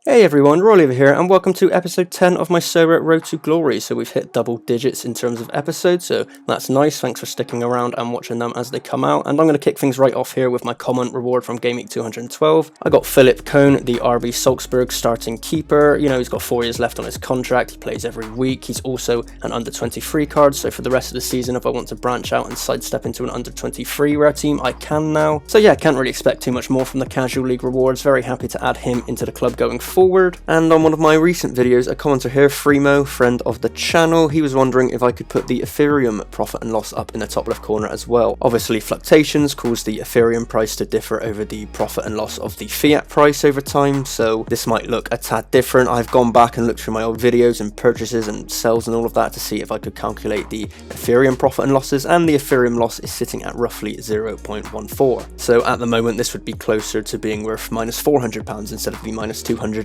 Hey everyone, Royalivi here, and welcome to episode 10 of my Sorare Road to Glory. So we've hit double digits in terms of episodes, so that's nice. Thanks for sticking around and watching them as they come out. And I'm going to kick things right off here with my common reward from Game Week 212. I got Philip Cohn, the RB Salzburg starting keeper. You know, he's got 4 years left on his contract. He plays every week. He's also an under 23 card, so for the rest of the season, if I want to branch out and sidestep into an under 23 rare team, I can now. So yeah, can't really expect too much more from the casual league rewards. Very happy to add him into the club going forward. And on one of my recent videos, a commenter here, Freemo, friend of the channel, he was wondering if I could put the Ethereum profit and loss up in the top left corner as well. Obviously fluctuations cause the Ethereum price to differ over the profit and loss of the fiat price over time, so this might look a tad different. I've gone back and looked through my old videos and purchases and sells and all of that to see if I could calculate the Ethereum profit and losses, and the Ethereum loss is sitting at roughly 0.14. So at the moment this would be closer to being worth minus £400 instead of the minus £290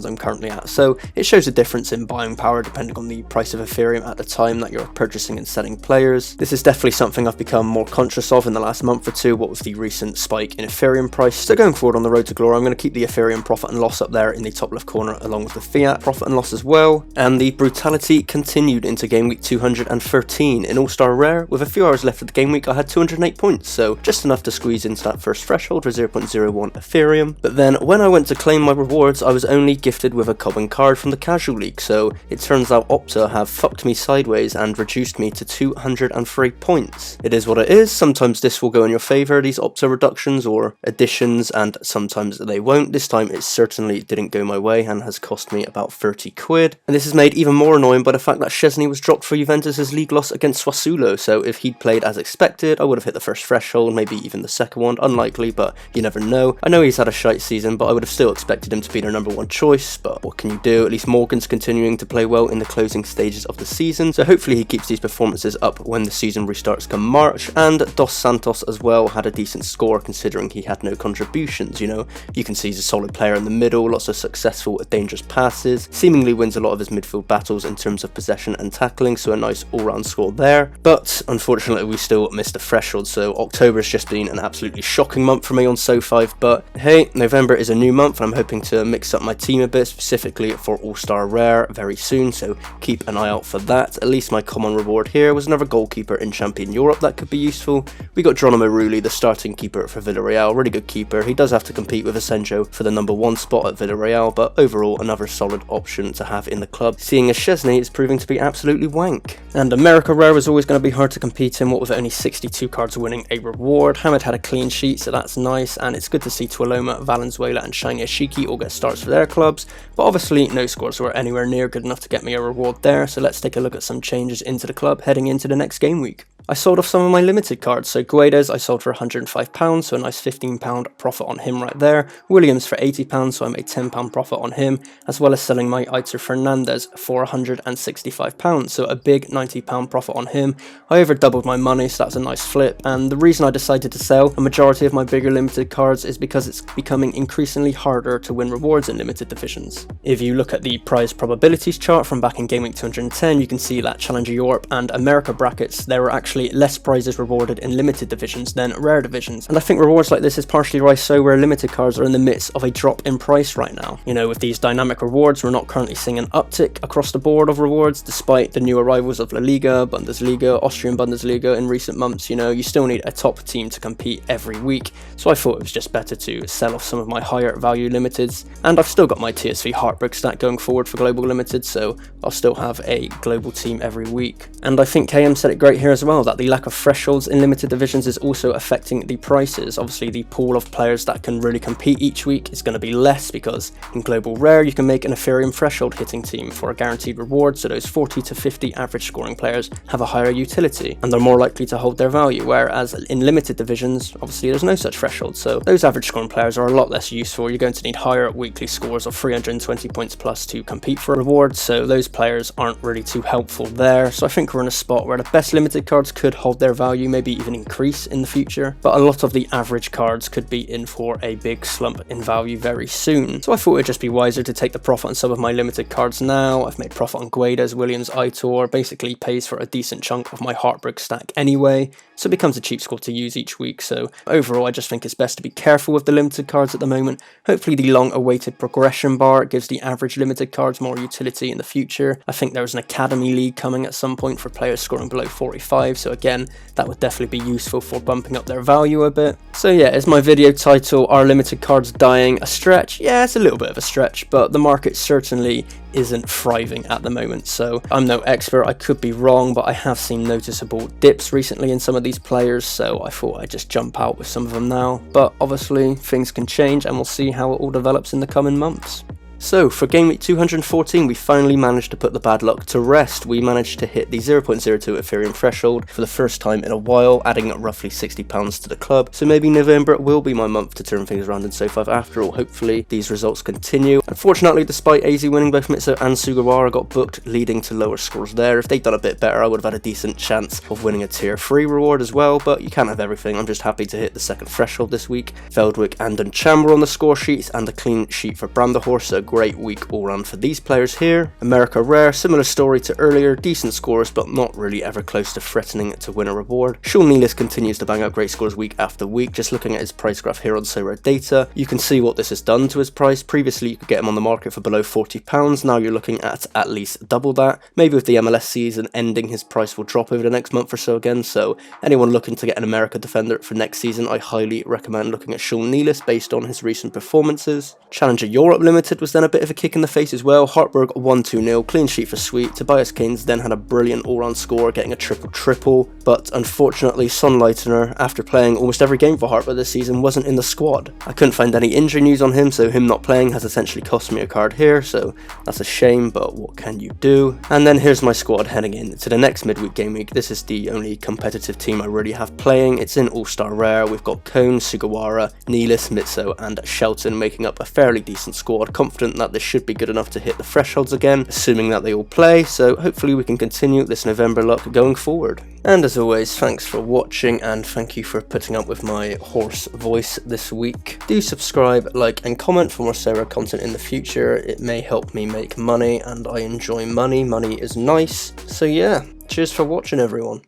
I'm currently at, so it shows a difference in buying power depending on the price of Ethereum at the time that you're purchasing and selling players. This is definitely something I've become more conscious of in the last month or two, what with the recent spike in Ethereum price. So going forward on the road to glory, I'm going to keep the Ethereum profit and loss up there in the top left corner along with the fiat profit and loss as well. And the brutality continued into game week 213 in All-Star Rare. With a few hours left of the game week, I had 208 points, so just enough to squeeze into that first threshold for 0.01 Ethereum. But then when I went to claim my rewards, I was only gifted with a common card from the casual league, so it turns out Opta have fucked me sideways and reduced me to 203 points. It is what it is. Sometimes this will go in your favour, these Opta reductions or additions, and sometimes they won't. This time it certainly didn't go my way and has cost me about 30 quid. And this is made even more annoying by the fact that Szczesny was dropped for Juventus's league loss against Sassuolo, so if he'd played as expected, I would have hit the first threshold, maybe even the second one. Unlikely, but you never know. I know he's had a shite season, but I would have still expected him to be their number one choice, but what can you do? At least Morgan's continuing to play well in the closing stages of the season, so hopefully he keeps these performances up when the season restarts come March. And Dos Santos as well had a decent score considering he had no contributions. You know, you can see he's a solid player in the middle, lots of successful dangerous passes, seemingly wins a lot of his midfield battles in terms of possession and tackling, so a nice all-round score there. But unfortunately we still missed the threshold, so October's just been an absolutely shocking month for me on So5, but hey, November is a new month and I'm hoping to mix up my team a bit, specifically for All-Star Rare very soon, so keep an eye out for that. At least my common reward here was another goalkeeper in Champion Europe that could be useful. We got Geronimo Rulli, the starting keeper for Villarreal, really good keeper. He does have to compete with Asenjo for the number 1 spot at Villarreal, but overall another solid option to have in the club, seeing as Szczesny is proving to be absolutely wank. And America Rare was always going to be hard to compete in, what with only 62 cards winning a reward. Hamid had a clean sheet, so that's nice, and it's good to see Tuoloma, Valenzuela and Shiny Ashiki all get starts for their clubs, but obviously no scores were anywhere near good enough to get me a reward there, so let's take a look at some changes into the club heading into the next game week. I sold off some of my limited cards, so Guedes I sold for £105, so a nice £15 profit on him right there. Williams for £80, so I made £10 profit on him, as well as selling my Aitor Fernandez for £165, so a big £90 profit on him. I over doubled my money, so that's a nice flip, and the reason I decided to sell a majority of my bigger limited cards is because it's becoming increasingly harder to win rewards in limited divisions. If you look at the prize probabilities chart from back in Game Week 210, you can see that Challenger Europe and America brackets, there were actually less prizes rewarded in limited divisions than rare divisions, and I think rewards like this is partially why so rare limited cards are in the midst of a drop in price right now. You know, with these dynamic rewards, we're not currently seeing an uptick across the board of rewards despite the new arrivals of La Liga, Bundesliga, Austrian Bundesliga in recent months. You know, you still need a top team to compete every week, so I thought it was just better to sell off some of my higher value limiteds, and I've still got my TSV Heartbreak stat going forward for global limited, so I'll still have a global team every week. And I think KM said it great here as well, that the lack of thresholds in limited divisions is also affecting the prices. Obviously the pool of players that can really compete each week is going to be less, because in global rare you can make an Ethereum threshold hitting team for a guaranteed reward, so those 40 to 50 average scoring players have a higher utility and they're more likely to hold their value, whereas in limited divisions obviously there's no such threshold, so those average scoring players are a lot less useful. You're going to need higher weekly scores of 320 points plus to compete for rewards, so those players aren't really too helpful there. So I think we're in a spot where the best limited cards could hold their value, maybe even increase in the future, but a lot of the average cards could be in for a big slump in value very soon. So I thought it'd just be wiser to take the profit on some of my limited cards now. I've made profit on Guedes, Williams, Aitor, basically pays for a decent chunk of my Heartbreak stack anyway, so it becomes a cheap squad to use each week. So overall, I just think it's best to be careful with the limited cards at the moment. Hopefully the long-awaited progression bar gives the average limited cards more utility in the future. I think there's an Academy League coming at some point for players scoring below 45, so again, that would definitely be useful for bumping up their value a bit. So yeah, is my video title, Are Limited Cards Dying, a stretch? Yeah, it's a little bit of a stretch, but the market certainly isn't thriving at the moment, so I'm no expert, I could be wrong, but I have seen noticeable dips recently in some of these players, so I thought I'd just jump out with some of them now. But obviously things can change and we'll see how it all develops in the coming months. So for game week 214, we finally managed to put the bad luck to rest. We managed to hit the 0.02 Ethereum threshold for the first time in a while, adding up roughly £60 to the club. So maybe November will be my month to turn things around in SO5 after all. Hopefully these results continue. Unfortunately, despite AZ winning, both Mitso and Sugawara got booked, leading to lower scores there. If they'd done a bit better, I would have had a decent chance of winning a tier 3 reward as well, but you can't have everything. I'm just happy to hit the second threshold this week. Veldwick and Dunchamber on the score sheets, and a clean sheet for Branderhorst, so great week all round for these players here. America Rare, similar story to earlier, decent scores but not really ever close to threatening to win a reward. Sean Nealis continues to bang out great scores week after week. Just looking at his price graph here on Sorare data, you can see what this has done to his price. Previously you could get him on the market for below £40, now you're looking at least double that. Maybe with the MLS season ending, his price will drop over the next month or so again, so anyone looking to get an America defender for next season, I highly recommend looking at Sean Nealis based on his recent performances. Challenger Europe Limited was then a bit of a kick in the face as well. Hartberg 1-2-0, clean sheet for Sweet. Tobias Keynes then had a brilliant all-round score, getting a triple-triple, but unfortunately Sonnleitner, after playing almost every game for Hartberg this season, wasn't in the squad. I couldn't find any injury news on him, so him not playing has essentially cost me a card here, so that's a shame, but what can you do? And then here's my squad heading into the next midweek game week. This is the only competitive team I really have playing. It's in All-Star Rare. We've got Cone, Sugawara, Nealis, Mitso and Shelton making up a fairly decent squad. Confident that this should be good enough to hit the thresholds again, assuming that they all play, so hopefully we can continue this November luck going forward. And as always, thanks for watching and thank you for putting up with my hoarse voice this week. Do subscribe, like and comment for more Sorare content in the future. It may help me make money and I enjoy money. Money is nice. So yeah, cheers for watching everyone.